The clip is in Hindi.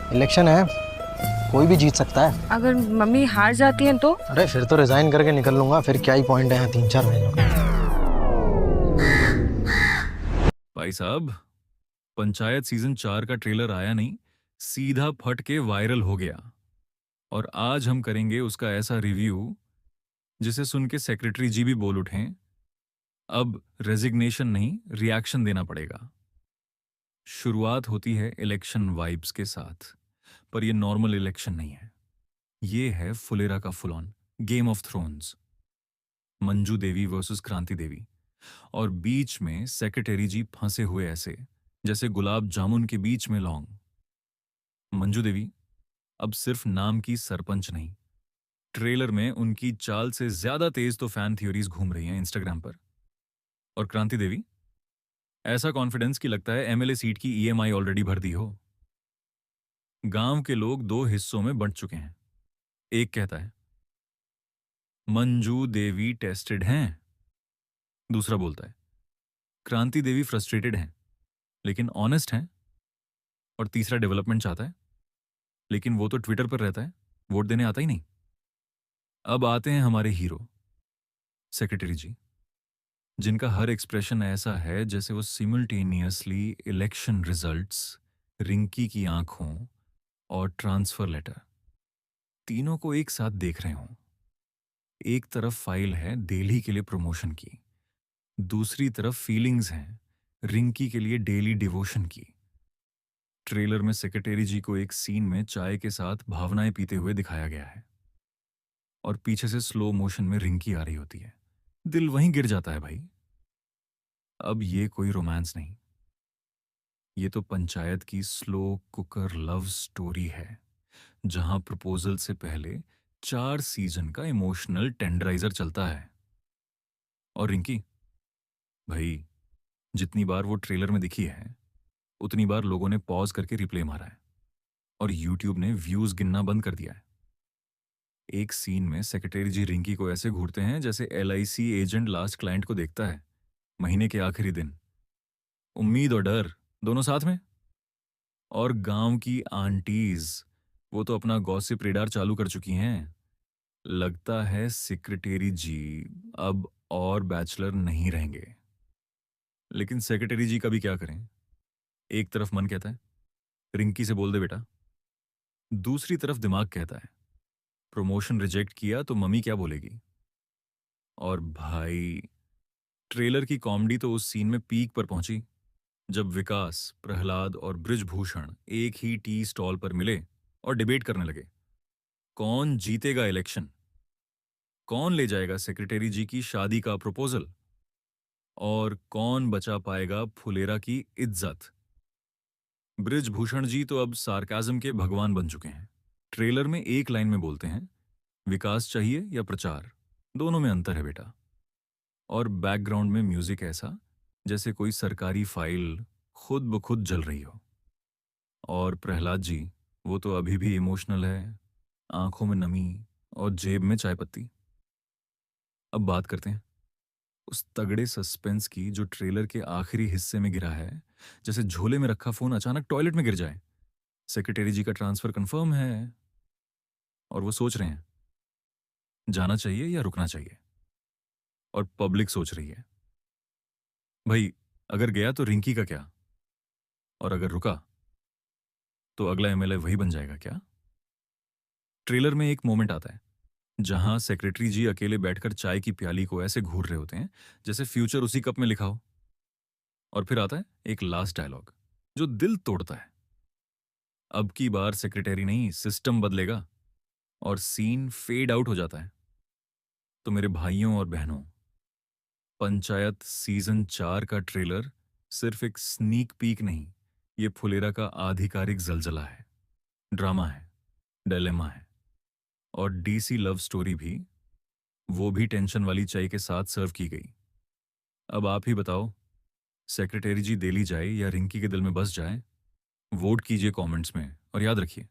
इलेक्शन है, कोई भी जीत सकता है। अगर मम्मी हार जाती हैं तो? अरे फिर तो रिजाइन करके निकल लूंगा, फिर क्या ही पॉइंट है यहाँ 3-4 महीनों का। भाई साहब, पंचायत सीजन 4 का ट्रेलर आया नहीं, सीधा फट के वायरल हो गया। और आज हम करेंगे उसका ऐसा रिव्यू जिसे सुन के सेक्रेटरी जी भी बोल उठें, अब रेजिग्नेशन नहीं रिएक्शन देना पड़ेगा। शुरुआत होती है इलेक्शन वाइब्स के साथ, पर यह नॉर्मल इलेक्शन नहीं है। ये है फुलेरा का full on game of thrones. Manju Devi versus क्रांति देवी, और बीच में सेक्रेटरी जी फंसे हुए ऐसे जैसे गुलाब जामुन के बीच में लौंग। मंजू देवी अब सिर्फ नाम की सरपंच नहीं, ट्रेलर में उनकी चाल से ज्यादा तेज तो फैन थ्योरीज घूम रही हैं इंस्टाग्राम पर। और क्रांति देवी, ऐसा कॉन्फिडेंस कि लगता है एमएलए सीट की ईएमआई ऑलरेडी भर दी हो। गांव के लोग दो हिस्सों में बंट चुके हैं। एक कहता है मंजू देवी टेस्टेड हैं, दूसरा बोलता है क्रांति देवी फ्रस्ट्रेटेड हैं लेकिन ऑनेस्ट हैं, और तीसरा डेवलपमेंट चाहता है लेकिन वो तो ट्विटर पर रहता है, वोट देने आता ही नहीं। अब आते हैं हमारे हीरो सेक्रेटरी जी, जिनका हर एक्सप्रेशन ऐसा है जैसे वो सिमल्टेनियसली इलेक्शन रिजल्ट्स, रिंकी की आंखों और ट्रांसफर लेटर तीनों को एक साथ देख रहे हों। एक तरफ फाइल है दिल्ली के लिए प्रमोशन की, दूसरी तरफ फीलिंग्स हैं रिंकी के लिए डेली डिवोशन की। ट्रेलर में सेक्रेटरी जी को एक सीन में चाय के साथ भावनाएं पीते हुए दिखाया गया है, और पीछे से स्लो मोशन में रिंकी आ रही होती है। दिल वहीं गिर जाता है भाई। अब ये कोई रोमांस नहीं, ये तो पंचायत की स्लो कुकर लव स्टोरी है, जहां प्रपोजल से पहले 4 सीजन का इमोशनल टेंडराइजर चलता है। और रिंकी भाई, जितनी बार वो ट्रेलर में दिखी है उतनी बार लोगों ने पॉज करके रिप्ले मारा है, और यूट्यूब ने व्यूज गिनना बंद कर दिया है। एक सीन में सेक्रेटरी जी रिंकी को ऐसे घूरते हैं जैसे एलआईसी एजेंट लास्ट क्लाइंट को देखता है महीने के आखिरी दिन। उम्मीद और डर दोनों साथ में। और गांव की आंटीज, वो तो अपना गॉसिप रेडार चालू कर चुकी हैं। लगता है सेक्रेटरी जी अब और बैचलर नहीं रहेंगे। लेकिन सेक्रेटरी जी का भी क्या करें। एक तरफ मन कहता है रिंकी से बोल दे बेटा, दूसरी तरफ दिमाग कहता है प्रमोशन रिजेक्ट किया तो मम्मी क्या बोलेगी। और भाई, ट्रेलर की कॉमेडी तो उस सीन में पीक पर पहुंची जब विकास, प्रहलाद और बृजभूषण एक ही टी स्टॉल पर मिले और डिबेट करने लगे, कौन जीतेगा इलेक्शन, कौन ले जाएगा सेक्रेटरी जी की शादी का प्रपोजल, और कौन बचा पाएगा फुलेरा की इज्जत। बृजभूषण जी तो अब सार्काज्म के भगवान बन चुके हैं। ट्रेलर में एक लाइन में बोलते हैं विकास चाहिए या प्रचार, दोनों में अंतर है बेटा। और बैकग्राउंड में म्यूजिक ऐसा जैसे कोई सरकारी फाइल खुद ब खुद जल रही हो। और प्रहलाद जी, वो तो अभी भी इमोशनल है, आंखों में नमी और जेब में चाय पत्ती। अब बात करते हैं उस तगड़े सस्पेंस की जो ट्रेलर के आखिरी हिस्से में गिरा है, जैसे झोले में रखा फोन अचानक टॉयलेट में गिर जाए। सेक्रेटरी जी का ट्रांसफर कंफर्म है और वो सोच रहे हैं जाना चाहिए या रुकना चाहिए। और पब्लिक सोच रही है भाई, अगर गया तो रिंकी का क्या, और अगर रुका तो अगला एमएलए वही बन जाएगा क्या। ट्रेलर में एक मोमेंट आता है जहां सेक्रेटरी जी अकेले बैठकर चाय की प्याली को ऐसे घूर रहे होते हैं जैसे फ्यूचर उसी कप में लिखा हो। और फिर आता है एक लास्ट डायलॉग जो दिल तोड़ता है, अब की बार सेक्रेटरी नहीं सिस्टम बदलेगा। और सीन फेड आउट हो जाता है। तो मेरे भाइयों और बहनों, पंचायत सीजन 4 का ट्रेलर सिर्फ एक स्नीक पीक नहीं, ये फुलेरा का आधिकारिक जलजला है, ड्रामा है, डिलेमा है, और डीसी लव स्टोरी भी, वो भी टेंशन वाली चाय के साथ सर्व की गई। अब आप ही बताओ, सेक्रेटरी जी दिल्ली जाए या रिंकी के दिल में बस जाए। वोट कीजिए कमेंट्स में, और याद रखिए